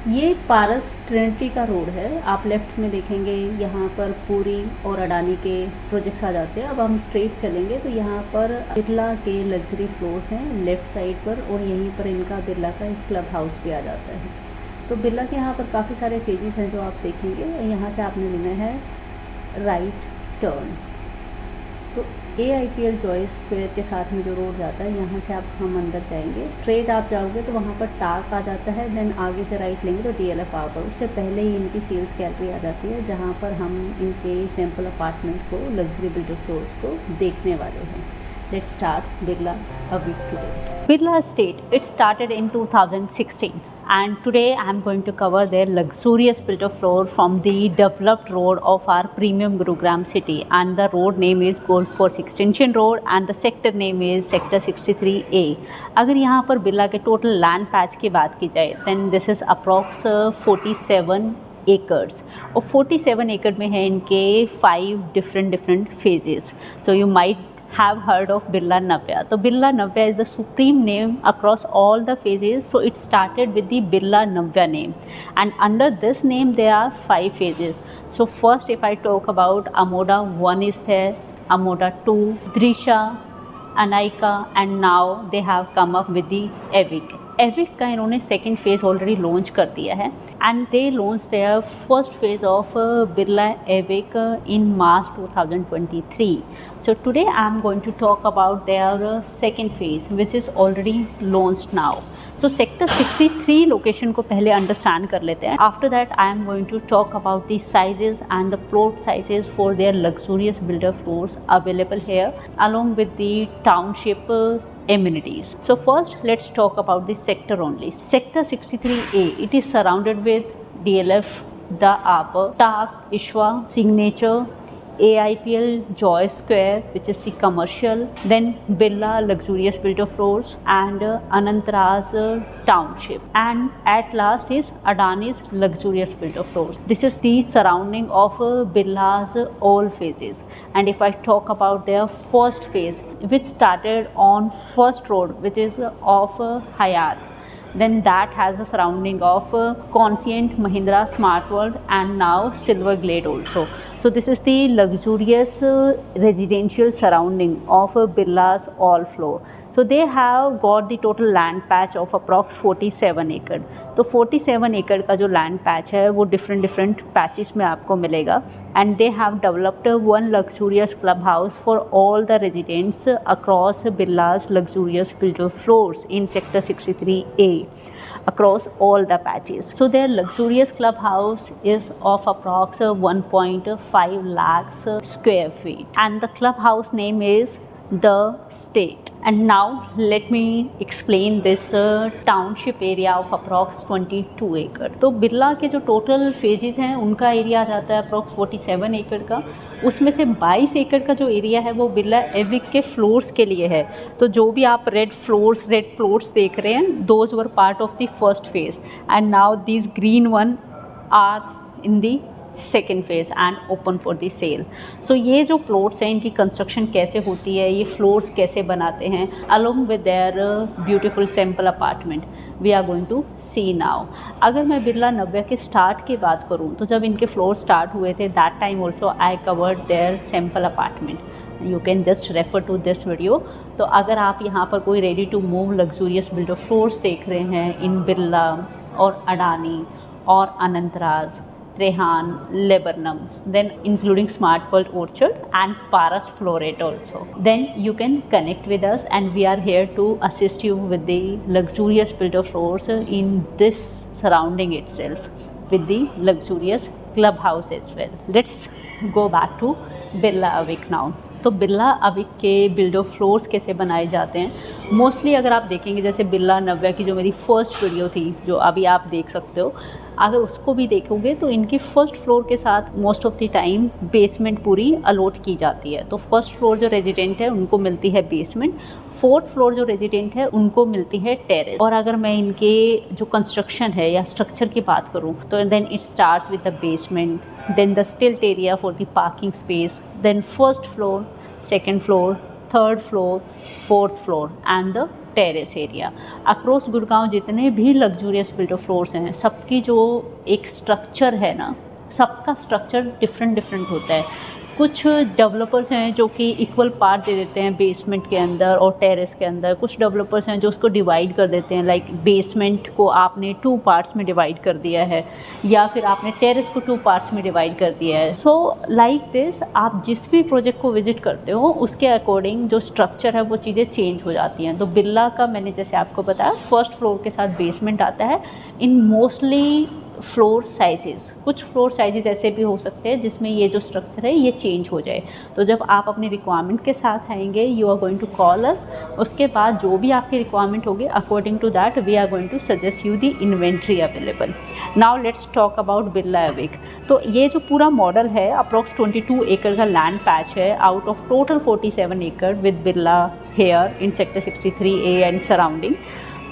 ये पारस ट्रिनिटी का रोड है। आप लेफ़्ट में देखेंगे यहाँ पर पूरी और अडानी के प्रोजेक्ट्स आ जाते हैं। अब हम स्ट्रेट चलेंगे तो यहाँ पर बिरला के लग्जरी फ्लोर्स हैं लेफ़्ट साइड पर, और यहीं पर इनका बिरला का एक क्लब हाउस भी आ जाता है। तो बिरला के यहाँ पर काफ़ी सारे फेजेस हैं जो आप देखेंगे। यहाँ से आपने लेना है राइट टर्न। तो AIPL जॉय स्क्वायर के साथ में जो रोड जाता है, यहाँ से हम अंदर जाएंगे। स्ट्रेट आप जाओगे तो वहाँ पर टाक आ जाता है, देन आगे से राइट लेंगे तो DLF आवर। उससे पहले ही इनकी सेल्स गैलरी आ जाती है, जहाँ पर हम इनके सैम्पल अपार्टमेंट को, लग्जरी बिल्डर फ्लोर्स को देखने वाले हैं। Let's start Birla Aviq today. Birla Estate, it started in 2016, and today I am going to cover their luxurious built floor from the developed road of our premium Gurugram city, and the road name is Golf Course Extension Road and the sector name is Sector 63A. अगर यहाँ पर बिरला के total land patch की बात की जाए then this is approx 47 acres, और 47 एकड़ में है इनके 5 different phases. So you might have heard of Birla Navya. So Birla Navya is the supreme name across all the phases. So it started with the Birla Navya name, and under this name there are 5 phases. So first, if I talk about Amoda 1 is there, Amoda 2, Drisha, Anaika, and now they have come up with the Evic. Avik का इन्होंने second phase already launch कर दिया है, and they launch their first phase of Birla Aviq in March 2023. So today I am going to talk about their second phase which is already launched now. So sector 63 location को पहले understand कर लेते हैं. After that I am going to talk about the sizes and the plot sizes for their luxurious builder floors available here along with the township amenities. So first let's talk about the sector only. Sector 63A, it is surrounded with DLF, The Arbor, Tak, Ishwa, Signature, AIPL Joy Square, which is the commercial, then Birla luxurious builder floors, and Anantraj township, and at last is Adani's luxurious builder floors. This is the surrounding of Birla's all phases. And if I talk about their first phase, which started on first road, which is of Hayat, then that has a surrounding of Conscient, Mahindra, Smart World, and now Silver Glade also. So this is the luxurious residential surrounding of Birla's all floor. So they have got the total land patch of approx 47 acre. तो 47 एकड़ का जो land patch है वो different patches में आपको मिलेगा, and they have developed one luxurious club house for all the residents across Birlas luxurious builder floors in sector 63A across all the patches. So their luxurious clubhouse is of approx 1.5 lakhs square feet, and the clubhouse name is The State. And now let me explain this township area of approx 22 एकड़. तो बिरला के जो total phases हैं उनका area आ जाता है approx 47 एकड़ का. उसमें से 22 एकड़ का जो एरिया है वो बिरला एविक के फ्लोर्स के लिए है. तो जो भी आप रेड फ्लोर्स देख रहे हैं, those were part of the first phase, and now this green one are in the second phase and open for the sale. So ये जो प्लॉट्स हैं इनकी कंस्ट्रक्शन कैसे होती है, ये फ्लोर्स कैसे बनाते हैं, along with their beautiful sample apartment, we are going to see now. अगर मैं बिरला नव्या के स्टार्ट की बात करूँ तो जब इनके फ्लोर स्टार्ट हुए थे that time also I covered their sample apartment. You can just refer to this video. तो अगर आप यहाँ पर कोई ready to move luxurious builder floors देख रहे हैं इन बिरला और अडानी और Anantraj, Trehan, Laburnum, then including Smart World Orchard and Paras Floret also, then you can connect with us, and we are here to assist you with the luxurious builder floors in this surrounding itself with the luxurious clubhouse as well. Let's go back to Birla Evic now. तो बिरला अविक के builder floors कैसे बनाए जाते हैं, mostly अगर आप देखेंगे जैसे बिरला नव्या की जो मेरी फर्स्ट वीडियो थी जो अभी आप देख सकते हो, अगर उसको भी देखोगे तो इनकी फर्स्ट फ्लोर के साथ most of the time basement पूरी अलॉट की जाती है. तो फर्स्ट फ्लोर जो रेजिडेंट है उनको मिलती है बेसमेंट, फोर्थ फ्लोर जो रेजिडेंट है उनको मिलती है टेरेस. और अगर मैं इनके जो कंस्ट्रक्शन है या स्ट्रक्चर की बात करूँ तो then it starts with the basement, then the stilt area for the parking space, then first floor, second floor, third floor, fourth floor and the terrace area. Across Gurgaon जितने भी लग्जूरियस बिल्डर फ्लोर्स हैं, सबकी जो एक structure है ना, सबका structure different होता है। कुछ डेवलपर्स हैं जो कि इक्वल पार्ट दे देते हैं बेसमेंट के अंदर और टेरेस के अंदर। कुछ डेवलपर्स हैं जो उसको डिवाइड कर देते हैं, लाइक बेसमेंट को आपने 2 पार्ट्स में डिवाइड कर दिया है, या फिर आपने टेरेस को 2 पार्ट्स में डिवाइड कर दिया है। सो लाइक दिस, आप जिस भी प्रोजेक्ट को विजिट करते हो उसके अकॉर्डिंग जो स्ट्रक्चर है वो चीज़ें चेंज हो जाती हैं। तो बिरला का मैंने जैसे आपको बताया, फर्स्ट फ्लोर के साथ बेसमेंट आता है। इन मोस्टली फ्लोर साइजेस, कुछ फ्लोर साइजेस ऐसे भी हो सकते हैं जिसमें ये जो स्ट्रक्चर है ये चेंज हो जाए। तो जब आप अपनी रिक्वायरमेंट के साथ आएंगे, you are going to call us. उसके बाद जो भी आपकी रिक्वायरमेंट होगी, according to that we are going to suggest you the inventory available. Now let's talk about Birla Avik. तो ये जो पूरा मॉडल है, अप्रॉक्स 22 एकड़ का लैंड पैच है आउट ऑफ टोटल 47 एकड़ with Birla here in sector 63A and surrounding.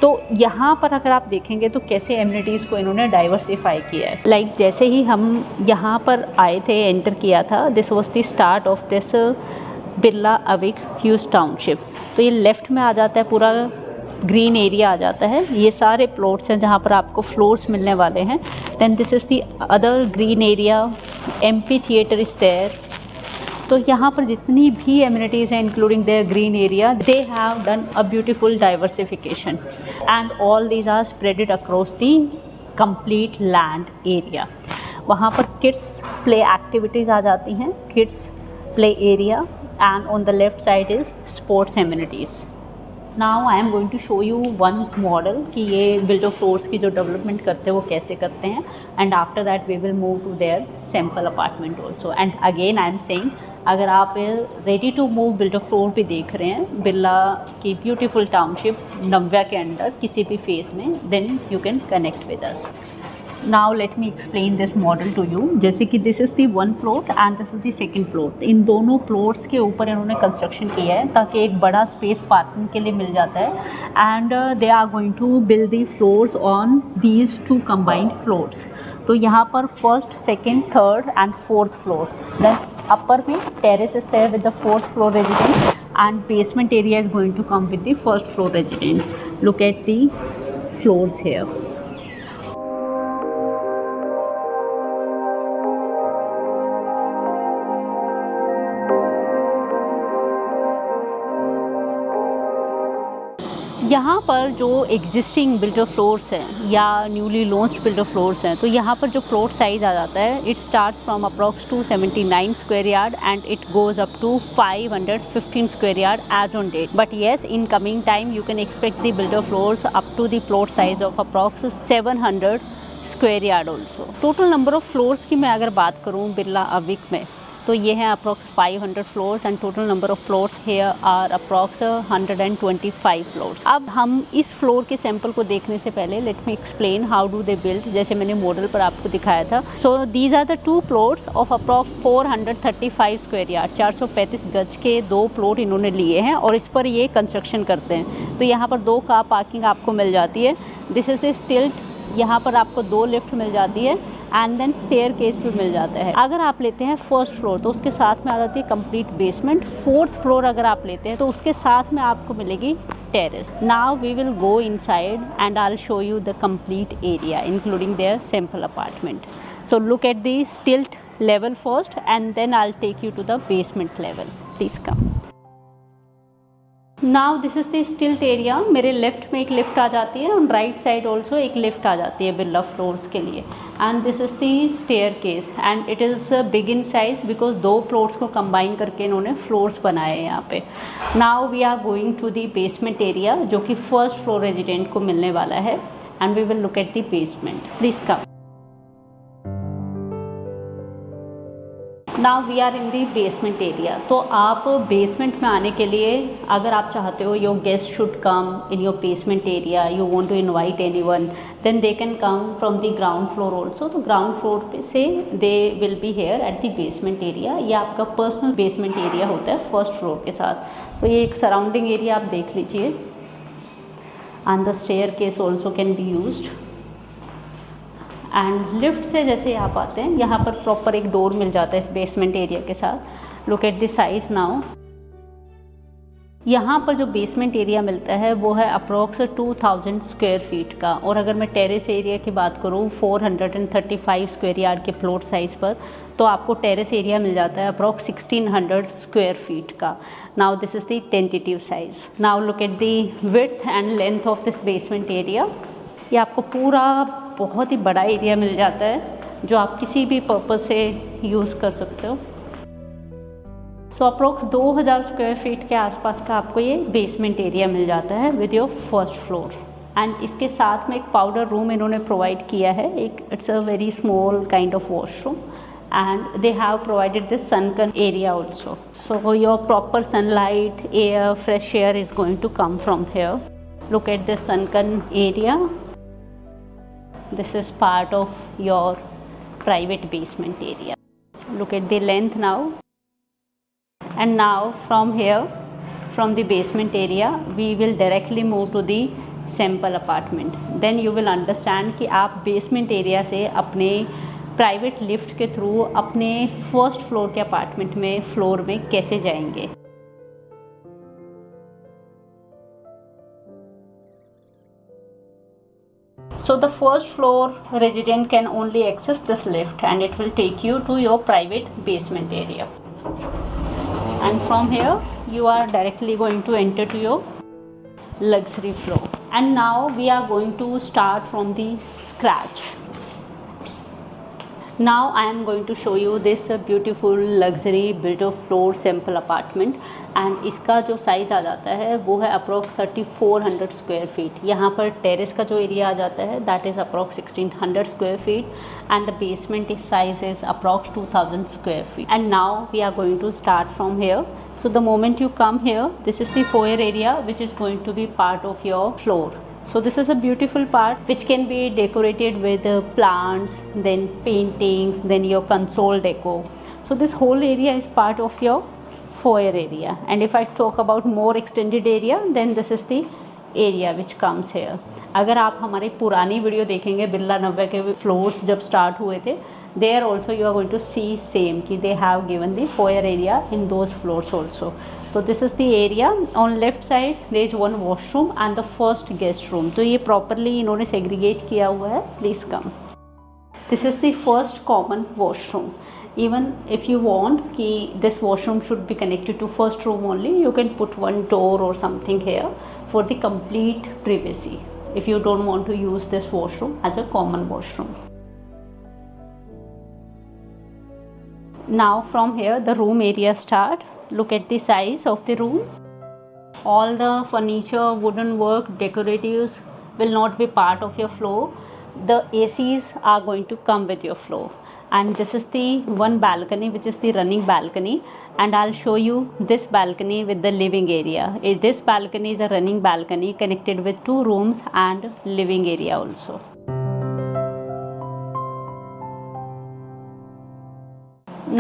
तो यहाँ पर अगर आप देखेंगे तो कैसे एमिनिटीज़ को इन्होंने डाइवर्सिफाई किया है। लाइक जैसे ही हम यहाँ पर आए थे, एंटर किया था, this was the start of this Birla Avik huge township. तो ये लेफ़्ट में आ जाता है, पूरा ग्रीन एरिया आ जाता है। ये सारे प्लॉट्स हैं जहाँ पर आपको फ्लोर्स मिलने वाले हैं। Then this is the other green area, amphitheatre is there. तो यहाँ पर जितनी भी एमिनिटीज़ हैं including their green area, they have done a beautiful diversification and all these are spreaded across the complete land area. वहाँ पर kids play activities आ जाती हैं, kids play area, and on the left side is sports amenities. Now I am going to show you one model कि ये builder floors की जो development करते हैं वो कैसे करते हैं, and after that we will move to their sample apartment also. And again I am saying, अगर आप ready to move builder floor भी देख रहे हैं बिरला की ब्यूटीफुल टाउनशिप नव्या के अंडर किसी भी फेस में, then you can connect with us. Now let me explain this model to you. जैसे कि this is the 1 plot and this is the 2nd plot. इन दोनों प्लॉट्स के ऊपर इन्होंने कंस्ट्रक्शन किया है ताकि एक बड़ा स्पेस पार्किंग के लिए मिल जाता है। And they are going to build the floors on these 2 combined floors. तो यहाँ पर 1st, 2nd, 3rd and 4th floor. Then upper में terrace is there with the 4th floor resident, and basement area is going to come with the 1st floor resident. Look at the floors here. यहाँ पर जो existing builder floors हैं या newly launched builder floors हैं, तो यहाँ पर जो प्लॉट साइज़ आ जाता है, it starts from approx 279 square yard and it goes up to 515 square yard as on date. But yes, in coming time you can expect the builder floors up to the plot size of approx 700 square yard also. Total number of floors की मैं अगर बात करूँ बिरला अविक में, तो ये हैं approx 500 floors and total number of floors here are approx 125 floors. अब हम इस फ्लोर के सैंपल को देखने से पहले let me explain how do they build, जैसे मैंने मॉडल पर आपको दिखाया था। So these are the 2 plots of approx 435 square yard. 435 गज के 2 प्लॉट इन्होंने लिए हैं और इस पर ये कंस्ट्रक्शन करते हैं। तो यहाँ पर 2 कार पार्किंग आपको मिल जाती है। दिस इज द स्टिल्ट, यहाँ पर आपको 2 लिफ्ट मिल जाती है एंड देन स्टेयर केस भी मिल जाता है। अगर आप लेते हैं 1st फ्लोर तो उसके साथ में आ जाती है कंप्लीट बेसमेंट। 4th फ्लोर अगर आप लेते हैं तो उसके साथ में आपको मिलेगी terrace. Now we will go inside and I will show you the complete area including their sample apartment. So look at the stilt level first and then I will take you to the basement level. Please come. Now this is the stilt area. मेरे left में एक lift आ जाती है, on right side also एक lift आ जाती है बिरला फ्लोर्स के लिए। And this is the staircase and it is big in size because 2 floors को कंबाइन करके इन्होंने फ्लोर्स बनाए हैं यहाँ पे। Now we are going to the basement area जो कि 1st फ्लोर रेजिडेंट को मिलने वाला है and we will look at the basement. Please come. Now we are in the basement area. तो आप बेसमेंट में आने के लिए अगर आप चाहते हो your guest should come in your basement area, you want to invite anyone, then they can come from the ground floor also. तो ग्राउंड फ्लोर पे से they will be here at the basement area. ये आपका personal basement area होता है 1st floor के साथ। तो ये एक सराउंडिंग एरिया आप देख लीजिए and the staircase also can be used. And lift से जैसे आप आते हैं यहाँ पर प्रॉपर एक डोर मिल जाता है इस बेसमेंट एरिया के साथ। Look at the size now. यहाँ पर जो बेसमेंट एरिया मिलता है वो है अप्रॉक्स 2000 स्क्वायर फीट का, और अगर मैं टेरेस एरिया की बात करूँ 435 स्क्वायर यार्ड के प्लॉट साइज़ पर, तो आपको टेरेस एरिया मिल जाता है अप्रॉक्स 1600 स्क्वायर फीट का। Now this is the tentative size. Now look at the width and length of this basement area. ये आपको पूरा बहुत ही बड़ा एरिया मिल जाता है जो आप किसी भी पर्पज़ से यूज़ कर सकते हो। सो अप्रोक्स 2000 स्क्वायर फीट के आसपास का आपको ये बेसमेंट एरिया मिल जाता है with your first floor. And इसके साथ में एक पाउडर रूम इन्होंने प्रोवाइड किया है, एक it's a very small kind of washroom, and they have provided this sunken area also. So your proper sunlight, air, fresh air is going to come from here. Look at this sunken area. This is part of your private basement area. Look at the length now. And now from here, from the basement area, we will directly move to the sample apartment. Then you will understand कि आप basement area से अपने private lift के through अपने first floor के apartment में floor में कैसे जाएंगे। So the first floor resident can only access this lift and it will take you to your private basement area. And from here you are directly going to enter to your luxury floor. And now we are going to start from the scratch. Now I am going to show you this beautiful luxury built of floor sample apartment, and इसका जो size आ जाता है वो है approx 3400 square feet. यहाँ पर terrace का जो एरिया आ जाता है that is approx 1600 square feet, and the basement size is approx 2000 square feet. And now we are going to start from here. So the moment you come here, this is the foyer area which is going to be part of your floor. So this is a beautiful part which can be decorated with plants, then paintings, then your console deco. So this whole area is part of your foyer area. And if I talk about more extended area, then this is the area which comes here. अगर आप हमारी पुरानी video देखेंगे बिरला 90 के floors जब start हुए थे, there also you are going to see same कि they have given the foyer area in those floors also. So this is the area. On left side there is one washroom and the first guest room. तो ये properly इन्होंने segregate किया हुआ है. Please come. This is the first common washroom. Even if you want कि this washroom should be connected to first room only, you can put one door or something here for the complete privacy if you don't want to use this washroom as a common washroom. Now from here the room area start. Look at the size of the room. All the furniture, wooden work, decoratives will not be part of your floor. The ACs are going to come with your floor. And this is the one balcony which is the running balcony, and I'll show you this balcony with the living area. This balcony is a running balcony connected with 2 rooms and living area also.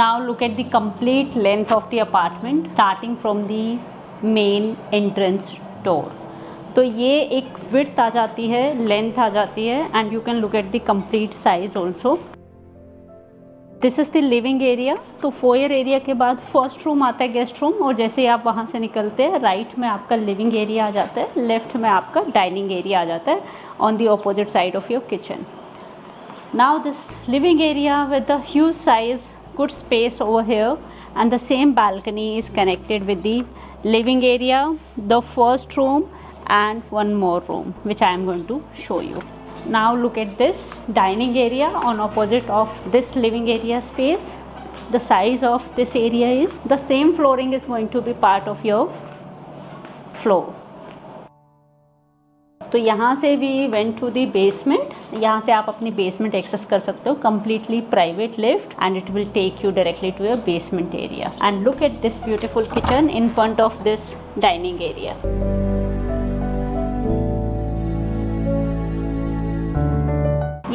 Now look at the complete length of the apartment starting from the main entrance door. तो ये एक width आ जाती है, length आ जाती है, and you can look at the complete size also. This is the living area. तो foyer area के बाद first room आता है guest room, और जैसे आप वहाँ से निकलते हैं right में आपका living area आ जाता है, left में आपका dining area आ जाता है on the opposite side of your kitchen. Now this living area with the huge size, good space over here, and the same balcony is connected with the living area, the first room, and one more room which I am going to show you. Now look at this dining area on opposite of this living area space. The size of this area is the same flooring is going to be part of your floor. तो यहाँ से we went to the basement. यहाँ से आप अपनी basement access कर सकते हो, completely private lift, and it will take you directly to your basement area. And look at this beautiful kitchen in front of this dining area.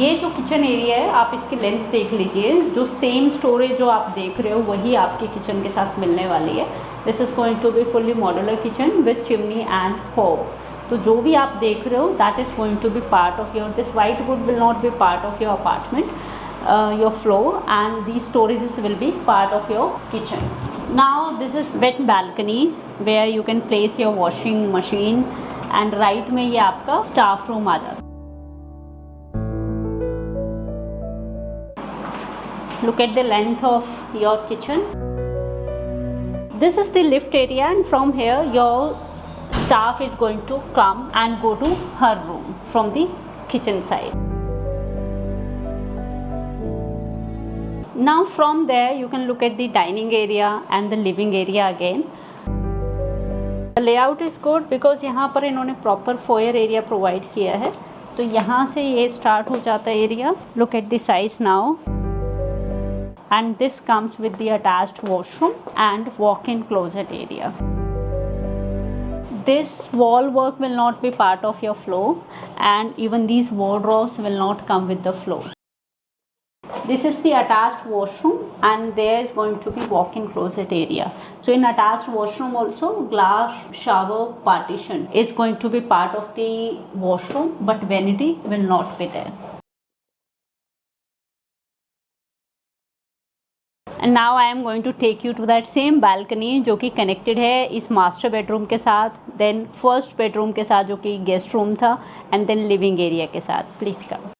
ये जो kitchen area है आप इसकी लेंथ देख लीजिए. जो सेम स्टोरेज जो आप देख रहे हो वही आपके किचन के साथ मिलने वाली है. This is going to be fully modular kitchen with chimney and hob. तो जो भी आप देख रहे हो that is going to be part of your, this white wood will not be part of your apartment. your floor, and these storages will be part of your kitchen. Now this is wet balcony where you can place your washing machine, and right में ये आपका staff room आ जाता है. Look at the length of your kitchen. This is the lift area, and from here your staff is going to come and go to her room from the kitchen side. Now from there you can look at the dining area and the living area again. The layout is good because यहाँ पर इन्होंने proper foyer area provide किया है, तो यहाँ से ये start हो जाता है area. Look at the size now. And this comes with the attached washroom and walk-in closet area. This wall work will not be part of your floor, and even these wardrobes will not come with the floor. This is the attached washroom, and there is going to be walk-in closet area. So in attached washroom also, glass shower partition is going to be part of the washroom, but vanity will not be there. And now I am going to take you to that same balcony जो कि connected है इस master bedroom के साथ, then first bedroom के साथ जो कि guest room था, and then living area के साथ. Please come.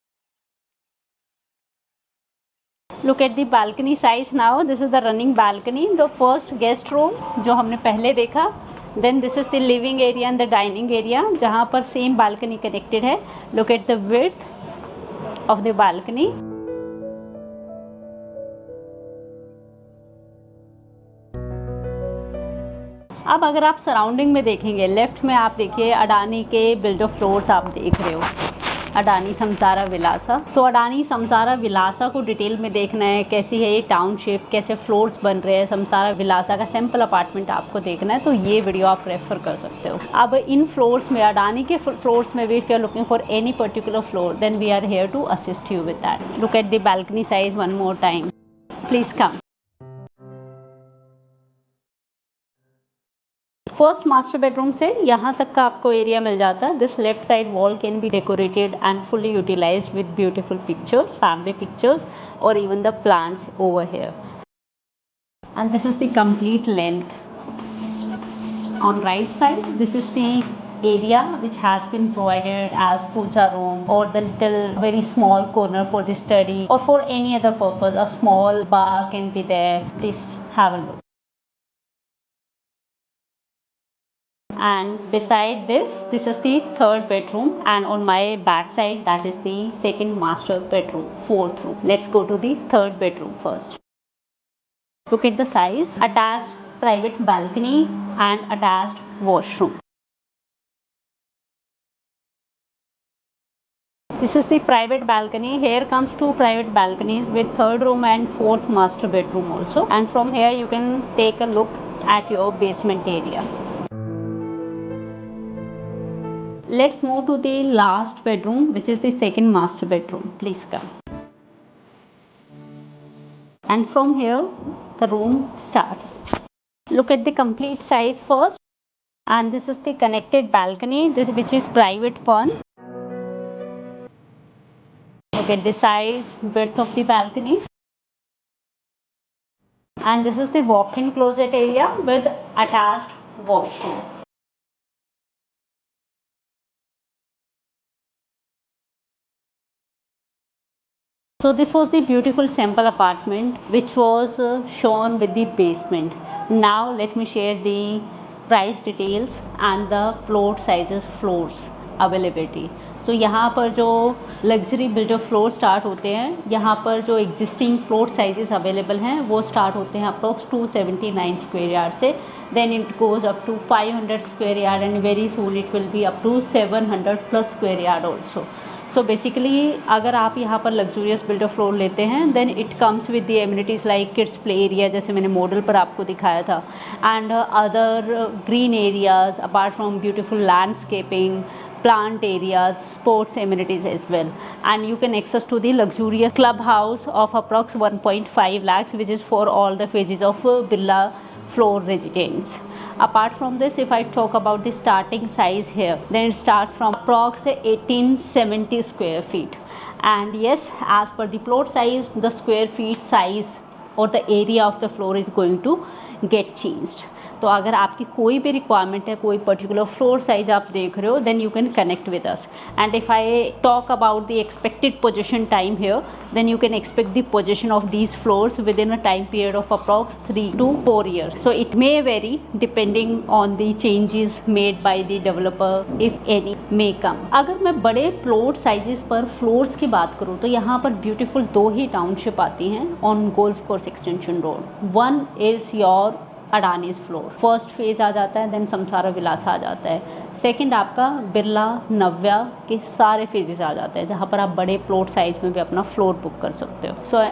Look at the balcony size now. This is the running balcony. The first guest room जो हमने पहले देखा. Then this is the living area and the dining area जहाँ पर same balcony connected है. Look at the width of the balcony. अब अगर आप सराउंडिंग में देखेंगे, लेफ्ट में आप देखिए अडानी के बिल्डर फ्लोर्स आप देख रहे हो, अडानी समसारा विलासा. तो अडानी समसारा विलासा को डिटेल में देखना है, कैसी है ये टाउनशिप, कैसे फ्लोर्स बन रहे हैं, समसारा विलासा का सैम्पल अपार्टमेंट आपको देखना है, तो ये वीडियो आप रेफर कर सकते हो. अब इन फ्लोर्स में, अडानी के फ्लोर्स में भी if you are looking for any particular floor, then we are here to assist you with that. Look at the balcony size one more time. Please come. First master bedroom से यहाँ तक का आपको area मिल जाता है. This left side wall can be decorated and fully utilised with beautiful pictures, family pictures, और even the plants over here. And this is the complete length. On right side this is the area which has been provided as puja room, or the little very small corner for the study, or for any other purpose. A small bar can be there. Please have a look. And beside this is the third bedroom, and on my back side that is the second master bedroom, fourth room. Let's go to the third bedroom first. Look at the size. Attached private balcony and attached washroom. This is the private balcony. Here comes two private balconies with third room and fourth master bedroom also, and from here you can take a look at your basement area. Let's move to the last bedroom, which is the second master bedroom. Please come. And from here the room starts. Look at the complete size first, and this is the connected balcony, this which is private one. Look at the size, width of the balcony, and this is the walk-in closet area with attached washroom. So this was the beautiful sample apartment which was shown with the basement. Now let me share the price details and the plot sizes, floors availability. So यहाँ पर जो luxury builder floor start होते हैं, यहाँ पर जो existing floor sizes available हैं वो स्टार्ट होते हैं अप्रॉक्स 279 स्क्वायर यार्ड से. Then it goes up to 500 square yard, and very soon it will be up to 700 plus square yard also. So basically अगर आप यहाँ पर लग्जूरियस बिल्डर फ्लोर लेते हैं, then it comes with the amenities like kids play area, जैसे मैंने model पर आपको दिखाया था, and other green areas apart from beautiful landscaping, plant areas, sports amenities as well, and you can access to the luxurious clubhouse of approx 1.5 lakhs, which is for all the phases of Birla floor residents. Apart from this, if I talk about the starting size here, then it starts from approx 1870 square feet, and yes, as per the plot size, the square feet size or the area of the floor is going to get changed. तो अगर आपकी कोई भी requirement है, कोई particular floor size आप देख रहे हो, then you can connect with us. And if I talk about the expected possession time here, then you can expect the position of these floors within a time period of approx 3 to 4 years. So it may vary depending on the changes made by the developer, if any may come. अगर मैं बड़े plot sizes पर floors की बात करूँ तो यहाँ पर ब्यूटीफुल 2 ही टाउनशिप आती हैं on golf course extension road. One is your Adani's floor, first phase आ जाता है, देन समसारा विलासा आ जाता है. सेकंड आपका बिरला नव्या के सारे फेजेस आ जाते हैं जहाँ पर आप बड़े प्लॉट साइज में भी अपना फ्लोर बुक कर सकते हो. सो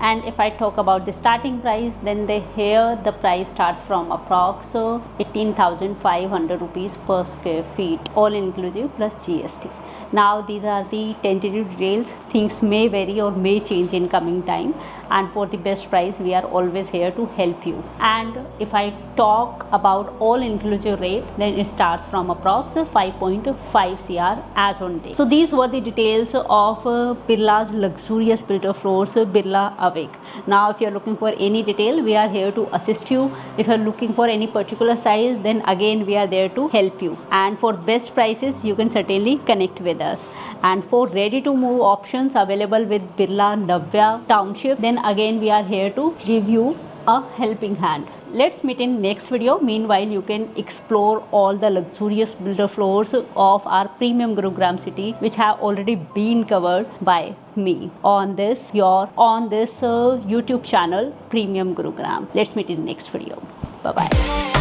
and if I talk about the starting price, then the price starts from approx 18,500 rupees per square feet, all inclusive plus GST. Now these are the tentative details. Things may vary or may change in coming time, and for the best price we are always here to help you. And if I talk about all inclusive rate, then it starts from approx 5.5 CR as on day. So these were the details of Birla's luxurious builder floors, Birla Awake. Now if you are looking for any detail, we are here to assist you. If you are looking for any particular size, then again we are there to help you. And for best prices, you can certainly connect with us. And for ready to move options available with Birla Navya Township, then again we are here to give you a helping hand. Let's meet in next video. Meanwhile, you can explore all the luxurious builder floors of our premium Gurugram city, which have already been covered by me on this YouTube channel Premium Gurugram. Let's meet in next video. Bye bye.